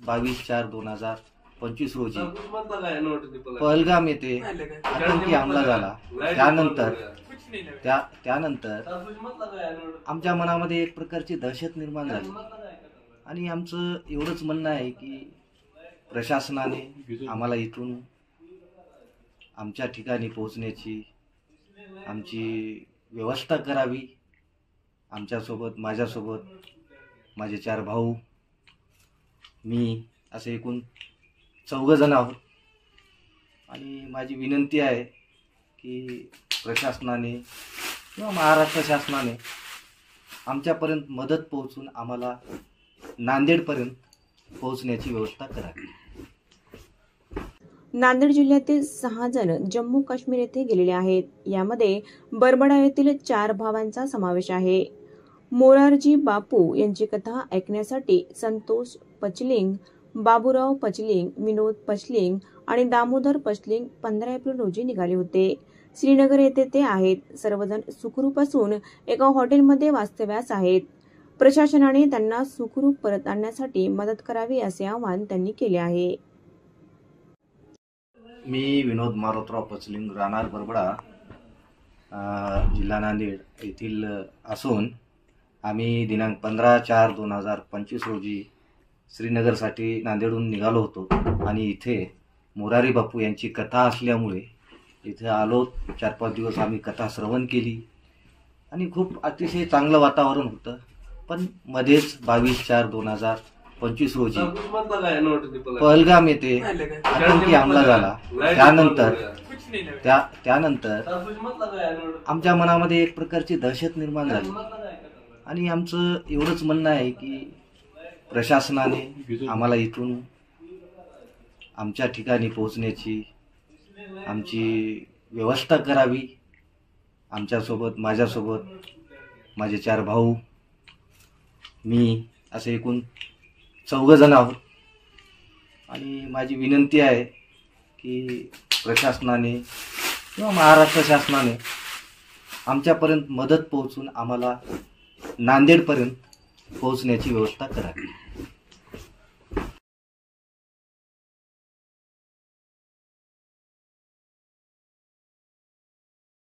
22/4/2025 रोजी पहलगाम येथे आतंकी हमला झाला। त्यानंतर आमच्या मनामध्ये एक प्रकारची दहशत निर्माण झाली आणि आमचं एवढंच म्हणणं आहे की प्रशासनाने आम्हाला इथून आमच्या ठिकाणी पोहोचण्याची आमची व्यवस्था करावी। आमच्यासोबत माझ्यासोबत माझे 4 भाऊ, मी असे एकूण 4 जण आहोत आणि माझी विनंती आहे की प्रशासनाने किंवा महाराष्ट्र शासनाने आमच्यापर्यंत मदत पोहोचून आम्हाला नांदेडपर्यंत पोहोचण्याची व्यवस्था करावी। नांदेड जिल्ह्यातील 6 जण जम्मू काश्मीर येथे गेलेले आहेत। यामध्ये बरबडा येथील 4 भावांचा समावेश आहे। मोरारजी बापू यांची कथा ऐकण्यासाठी संतोष पचलिंग, बाबूराव पचलिंग, विनोद पचलिंग आणि दामोदर पचलिंग 15 एप्रिल रोजी निघाले होते। श्रीनगर येथे ते आहेत। सर्वजण सुखरूप असून एका हॉटेलमध्ये वास्तव्यास आहेत। प्रशासनाने त्यांना सुखरूप परत आणण्यासाठी मदत करावी असे आवाहन त्यांनी केले आहे। मी विनोद मारुतराव पचलिंग, राहणार बरबडा, जिल्हा नांदेड येथील असून आम्ही दिनांक 15/4/2025 रोजी श्रीनगरसाठी नांदेडहून निघालो होतो आणि इथे मोरारी बापू यांची कथा असल्यामुळे इथे आलो। 4-5 दिवस आम्ही कथा श्रवण केली आणि खूप अतिशय चांगलं वातावरण होतं। पण मध्येच 22/4/2025 रोजी पहलगाम येथे आतंकी हमला झाला। त्यानंतर आमच्या मनामध्ये एक प्रकारची दहशत निर्माण झाली आणि आमचं एवढंच म्हणणं आहे की प्रशासनाने आम्हाला इथून आमच्या ठिकाणी पोहोचण्याची आमची व्यवस्था करावी। आमच्यासोबत माझ्यासोबत माझे 4 भाऊ, मी असे एकूण 4 जण आहोत आणि माझी विनंती आहे की प्रशासनाने किंवा महाराष्ट्र शासनाने आमच्यापर्यंत मदत पोहोचून आम्हाला नांदेडपर्यंत पोहोचण्याची व्यवस्था करावी।